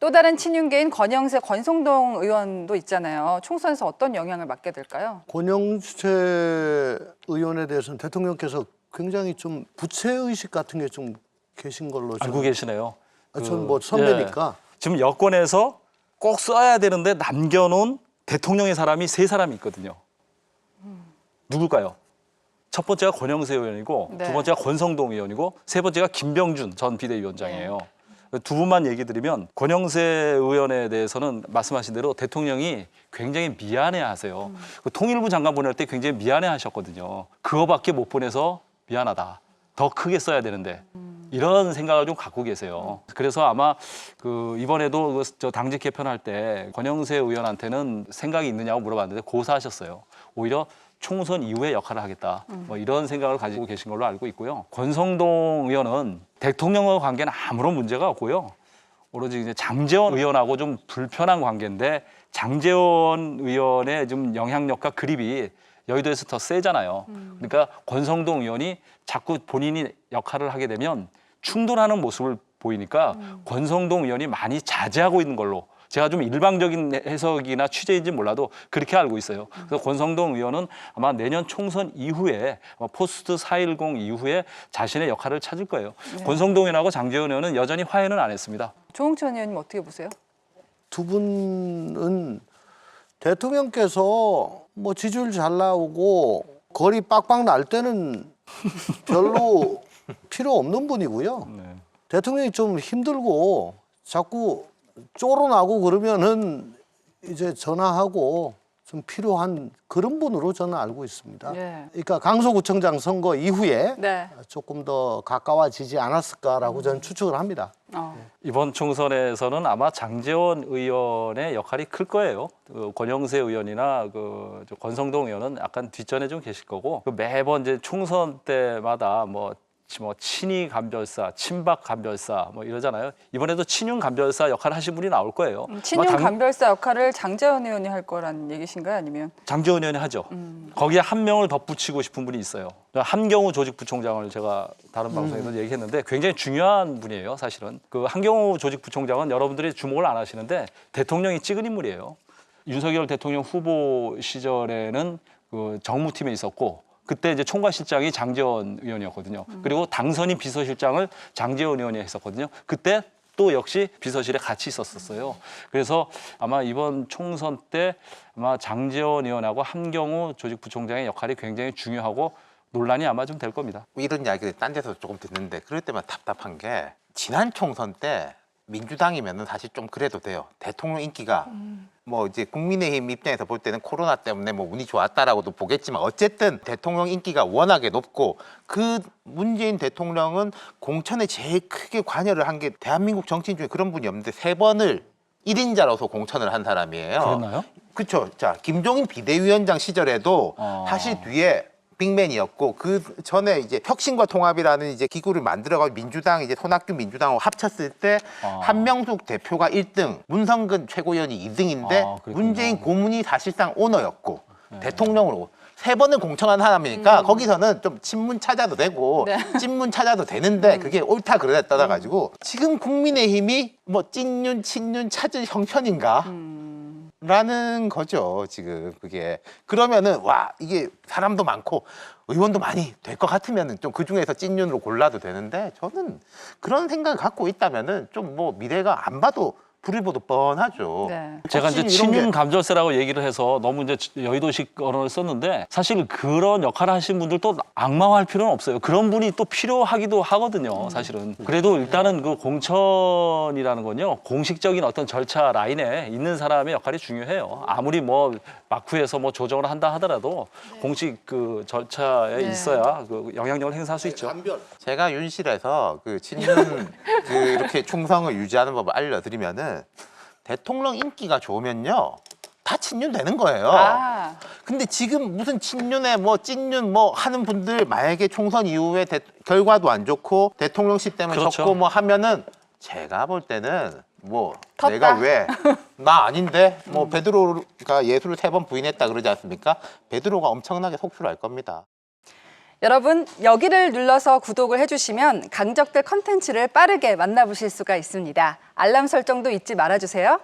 또 다른 친윤계인 권영세, 권성동 의원도 있잖아요. 총선에서 어떤 영향을 받게 될까요? 권영세 의원에 대해서는 대통령께서 굉장히 좀 부채의식 같은 게 좀 계신 걸로 알고 계시네요. 전 뭐 선배니까. 지금 여권에서 꼭 써야 되는데 남겨놓은 대통령의 사람이 3사람이 있거든요. 누굴까요? 첫 번째가 권영세 의원이고 네. 두 번째가 권성동 의원이고 세 번째가 김병준 전 비대위원장이에요. 두 분만 얘기 드리면 권영세 의원에 대해서는 말씀하신 대로 대통령이 굉장히 미안해하세요. 그 통일부 장관 보낼 때 굉장히 미안해하셨거든요. 그거밖에 못 보내서 미안하다. 더 크게 써야 되는데 이런 생각을 좀 갖고 계세요. 그래서 아마 그 이번에도 저 당직 개편할 때 권영세 의원한테는 생각이 있느냐고 물어봤는데 고사하셨어요. 오히려 총선 이후에 역할을 하겠다. 뭐 이런 생각을 가지고 계신 걸로 알고 있고요. 권성동 의원은 대통령과 관계는 아무런 문제가 없고요. 오로지 이제 장제원 의원하고 좀 불편한 관계인데 장제원 의원의 좀 영향력과 그립이 여의도에서 더 세잖아요. 그러니까 권성동 의원이 자꾸 본인이 역할을 하게 되면 충돌하는 모습을 보이니까 권성동 의원이 많이 자제하고 있는 걸로 제가 좀 일방적인 해석이나 취재인지 몰라도 그렇게 알고 있어요. 그래서 권성동 의원은 아마 내년 총선 이후에 포스트 4.10 이후에 자신의 역할을 찾을 거예요. 네. 권성동 의원하고 장제원 의원은 여전히 화해는 안 했습니다. 조홍천 의원님 어떻게 보세요? 두 분은 대통령께서 뭐 지지율 잘 나오고 거리 빡빡 날 때는 별로 필요 없는 분이고요. 네. 대통령이 좀 힘들고 자꾸 쫄아나고 그러면은 이제 전화하고 좀 필요한 그런 분으로 저는 알고 있습니다. 네. 그러니까 강서구청장 선거 이후에 네. 조금 더 가까워지지 않았을까라고 저는 추측을 합니다. 이번 총선에서는 아마 장제원 의원의 역할이 클 거예요. 그 권영세 의원이나 저 권성동 의원은 약간 뒷전에 좀 계실 거고 그 매번 이제 총선 때마다 뭐 친이 감별사, 친박 감별사 뭐 이러잖아요. 이번에도 친윤 감별사 역할을 하신 분이 나올 거예요. 친윤 아마 감별사 역할을 장제원 의원이 할 거라는 얘기신가요? 아니면? 장제원 의원이 하죠. 거기에 한 명을 덧붙이고 싶은 분이 있어요. 한경우 조직부총장을 제가 다른 방송에서 얘기했는데 굉장히 중요한 분이에요. 사실은 그 한경우 조직부총장은 여러분들이 주목을 안 하시는데 대통령이 찍은 인물이에요. 윤석열 대통령 후보 시절에는 그 정무팀에 있었고 그때 이제 총괄실장이 장제원 의원이었거든요. 그리고 당선인 비서실장을 장제원 의원이 했었거든요. 그때 또 역시 비서실에 같이 있었어요. 그래서 아마 이번 총선 때 아마 장제원 의원하고 한경우 조직부총장의 역할이 굉장히 중요하고 논란이 아마 좀 될 겁니다. 이런 이야기를 딴 데서 조금 듣는데 그럴 때만 답답한 게 지난 총선 때 민주당이면은 사실 좀 그래도 돼요. 대통령 인기가 뭐 이제 국민의힘 입장에서 볼 때는 코로나 때문에 뭐 운이 좋았다라고도 보겠지만 어쨌든 대통령 인기가 워낙에 높고 그 문재인 대통령은 공천에 제일 크게 관여를 한 게 대한민국 정치인 중에 그런 분이 없는데 3번을 1인자로서 공천을 한 사람이에요. 그랬나요? 그렇죠. 자, 김종인 비대위원장 시절에도 사실 뒤에 빅맨이었고 그 전에 이제 혁신과 통합이라는 이제 기구를 만들어가지고 민주당 이제 손학규 민주당하고 합쳤을 때 한명숙 대표가 1등, 문성근 최고위원이 2등인데 그랬군요. 문재인 고문이 사실상 오너였고 대통령으로 3번을 공천한 사람이니까 거기서는 좀 친문 찾아도 되고 찐문 찾아도 되는데 그게 옳다 그러다 떠나가지고 지금 국민의힘이 뭐 찐윤 친윤 찾을 형편인가? 라는 거죠, 지금 그게. 그러면은, 와, 이게 사람도 많고 의원도 많이 될 것 같으면은 좀 그 중에서 찐윤으로 골라도 되는데 저는 그런 생각을 갖고 있다면은 좀 뭐 미래가 안 봐도 불을 보도 뻔하죠. 네. 제가 이제 혁신 이런 친윤 게- 감절세라고 얘기를 해서 너무 이제 여의도식 언어를 썼는데 사실 그런 역할을 하신 분들도 악마화할 필요는 없어요. 그런 분이 또 필요하기도 하거든요, 사실은. 그래도 일단은 그 공천이라는 건요, 공식적인 어떤 절차 라인에 있는 사람의 역할이 중요해요. 아무리 뭐 막후에서 뭐 조정을 한다 하더라도 공식 그 절차에 있어야 그 영향력을 행사할 수 있죠. 제가 윤실에서 그 친윤 그 이렇게 충성을 유지하는 법을 알려드리면은 대통령 인기가 좋으면요 다 친윤 되는 거예요. 근데 지금 무슨 친윤에 뭐 찐윤 뭐 하는 분들 만약에 총선 이후에 결과도 안 좋고 대통령실 때문에 그렇죠. 졌고 뭐 하면은 제가 볼 때는 뭐 텄다. 내가 왜 나 아닌데 뭐 베드로가 예수를 3번 부인했다 그러지 않습니까? 베드로가 엄청나게 속출할 겁니다. 여러분, 여기를 눌러서 구독을 해주시면 강적들 컨텐츠를 빠르게 만나보실 수가 있습니다. 알람 설정도 잊지 말아주세요.